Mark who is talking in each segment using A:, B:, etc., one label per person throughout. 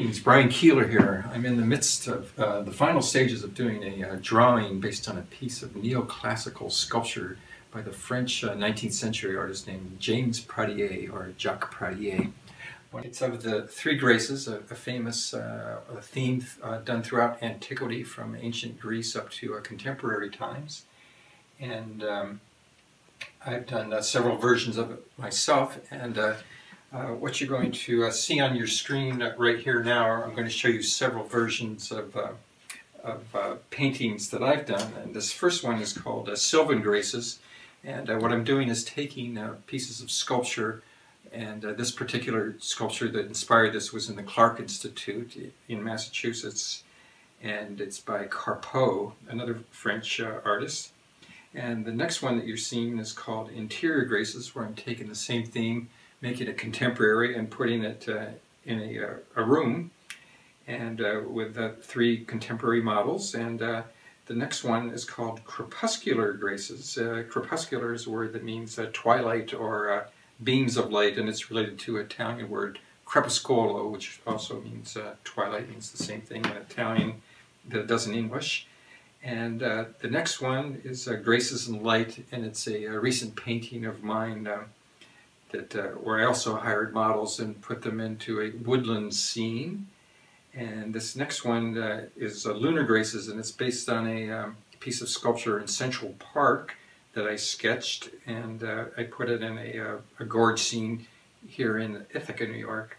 A: Greetings, Brian Keeler here. I'm in the midst of the final stages of doing a drawing based on a piece of neoclassical sculpture by the French 19th century artist named James Pradier, or Jacques Pradier. It's of the Three Graces, a famous theme done throughout antiquity from ancient Greece up to contemporary times. And I've done several versions of it myself, and what you're going to see on your screen right here now, I'm going to show you several versions of paintings that I've done. And this first one is called Sylvan Graces, and what I'm doing is taking pieces of sculpture, and this particular sculpture that inspired this was in the Clark Institute in Massachusetts, and it's by Carpeaux, another French artist. And the next one that you're seeing is called Interior Graces, where I'm taking the same theme, making it contemporary and putting it in a room, and with three contemporary models. And the next one is called Crepuscular Graces. Crepuscular is a word that means twilight or beams of light, and it's related to an Italian word crepuscolo, which also means twilight, means the same thing in Italian that it does in English. And the next one is Graces in Light, and it's a recent painting of mine where I also hired models and put them into a woodland scene. And this next one is Lunar Graces, and it's based on a piece of sculpture in Central Park that I sketched, and I put it in a gorge scene here in Ithaca, New York.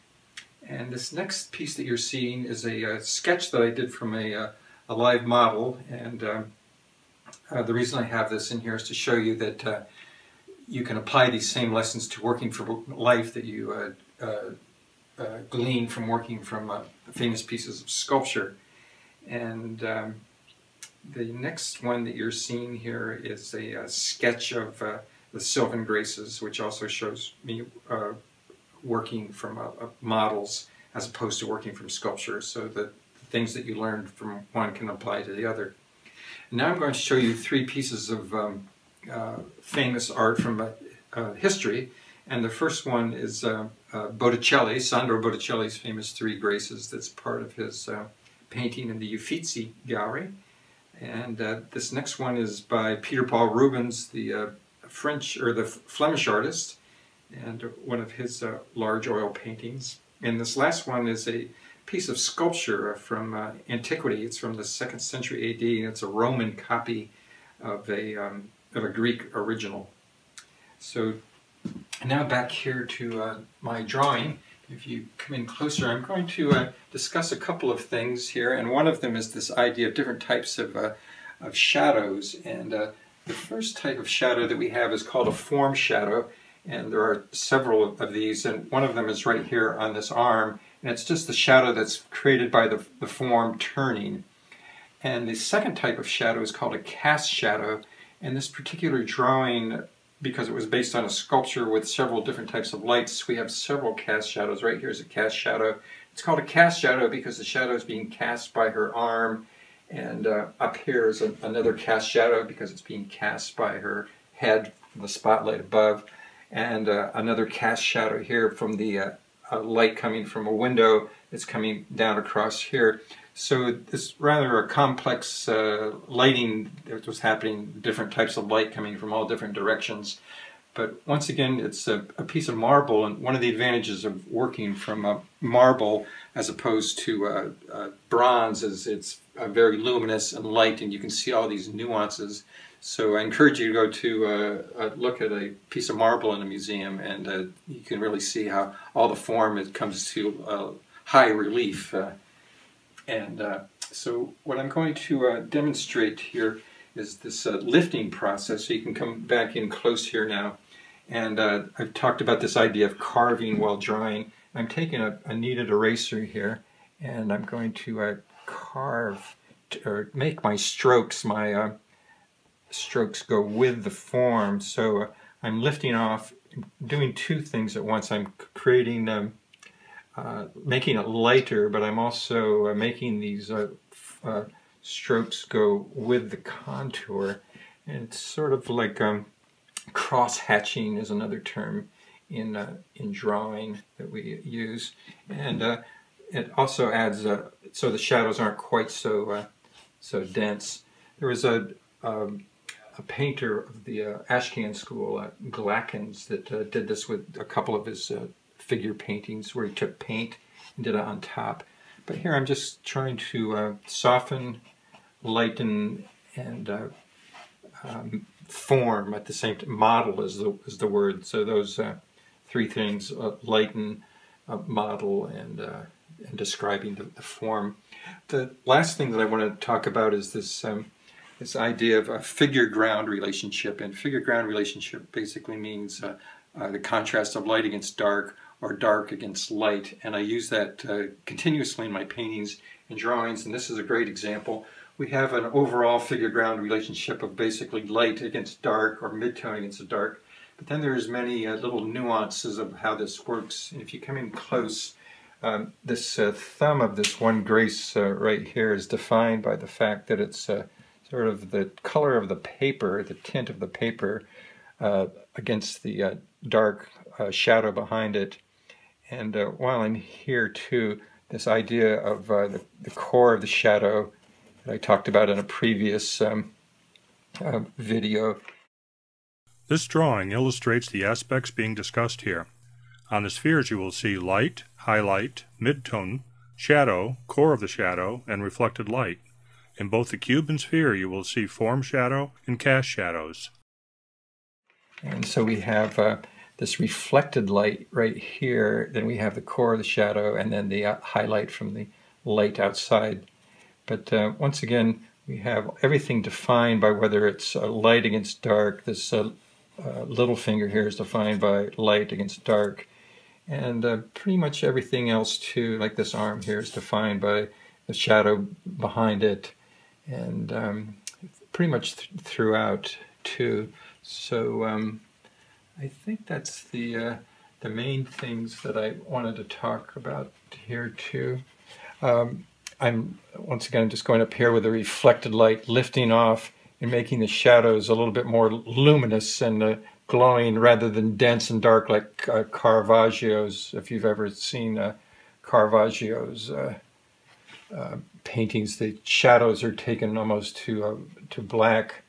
A: And this next piece that you're seeing is a sketch that I did from a live model, and the reason I have this in here is to show you that you can apply these same lessons to working for life that you glean from working from famous pieces of sculpture. And the next one that you're seeing here is a sketch of the Sylvan Graces, which also shows me working from models as opposed to working from sculpture, so that the things that you learned from one can apply to the other. And now I'm going to show you three pieces of famous art from history, and the first one is Botticelli, Sandro Botticelli's famous Three Graces. That's part of his painting in the Uffizi Gallery. And this next one is by Peter Paul Rubens, the Flemish artist, and one of his large oil paintings. And this last one is a piece of sculpture from antiquity. It's from the 2nd century AD, and it's a Roman copy of a Greek original. So now back here to my drawing. If you come in closer, I'm going to discuss a couple of things here, and one of them is this idea of different types of shadows. And the first type of shadow that we have is called a form shadow, and there are several of these, and one of them is right here on this arm, and it's just the shadow that's created by the form turning. And the second type of shadow is called a cast shadow, and this particular drawing, because it was based on a sculpture with several different types of lights, we have several cast shadows. Right here is a cast shadow. It's called a cast shadow because the shadow is being cast by her arm, and up here is another cast shadow because it's being cast by her head from the spotlight above, and another cast shadow here from the light coming from a window that's coming down across here. So this rather a complex lighting that was happening, different types of light coming from all different directions. But once again, it's a piece of marble, and one of the advantages of working from marble as opposed to bronze is it's very luminous and light, and you can see all these nuances. So I encourage you to go to look at a piece of marble in a museum, and you can really see how all the form comes to high relief. So what I'm going to demonstrate here is this lifting process. So you can come back in close here now. And I've talked about this idea of carving while drawing. I'm taking a kneaded eraser here, and I'm going to carve or make my strokes. My strokes go with the form. So I'm lifting off, doing two things at once. I'm creating making it lighter, but I'm also making these strokes go with the contour. And it's sort of like cross-hatching is another term in drawing that we use. And it also adds so the shadows aren't quite so so dense. There was a painter of the Ashcan school, Glackens, that did this with a couple of his figure paintings, where he took paint and did it on top. But here I'm just trying to soften, lighten, and form at the same time. Model is the word. So those three things: lighten, model, and describing the form. The last thing that I want to talk about is this this idea of a figure-ground relationship. And figure-ground relationship basically means the contrast of light against dark, or dark against light. And I use that continuously in my paintings and drawings. And this is a great example. We have an overall figure-ground relationship of basically light against dark, or mid-tone against the dark. But then there's many little nuances of how this works. And if you come in close, this thumb of this one grace right here is defined by the fact that it's sort of the color of the paper, the tint of the paper against the dark shadow behind it. And while I'm here too, this idea of the core of the shadow that I talked about in a previous video.
B: This drawing illustrates the aspects being discussed here. On the spheres you will see light, highlight, midtone, shadow, core of the shadow, and reflected light. In both the cube and sphere you will see form shadow and cast shadows.
A: And so we have this reflected light right here, then we have the core of the shadow, and then the highlight from the light outside. But once again, we have everything defined by whether it's light against dark. This little finger here is defined by light against dark. And pretty much everything else too, like this arm here, is defined by the shadow behind it. And pretty much throughout too. So I think that's the main things that I wanted to talk about here too. I'm once again just going up here with the reflected light, lifting off and making the shadows a little bit more luminous and glowing rather than dense and dark like Caravaggio's. If you've ever seen Caravaggio's paintings, the shadows are taken almost to black,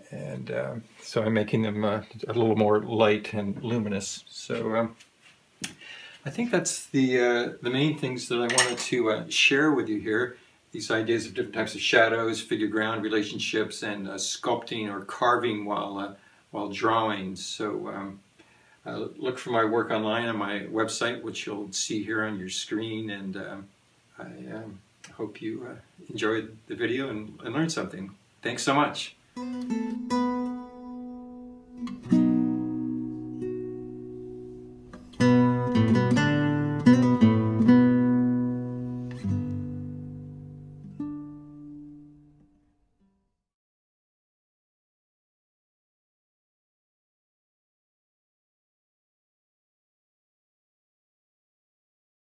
A: and so I'm making them a little more light and luminous. So I think that's the main things that I wanted to share with you here. These ideas of different types of shadows, figure-ground relationships, and sculpting or carving while drawing. So look for my work online on my website, which you'll see here on your screen. And I hope you enjoyed the video and learned something. Thanks so much.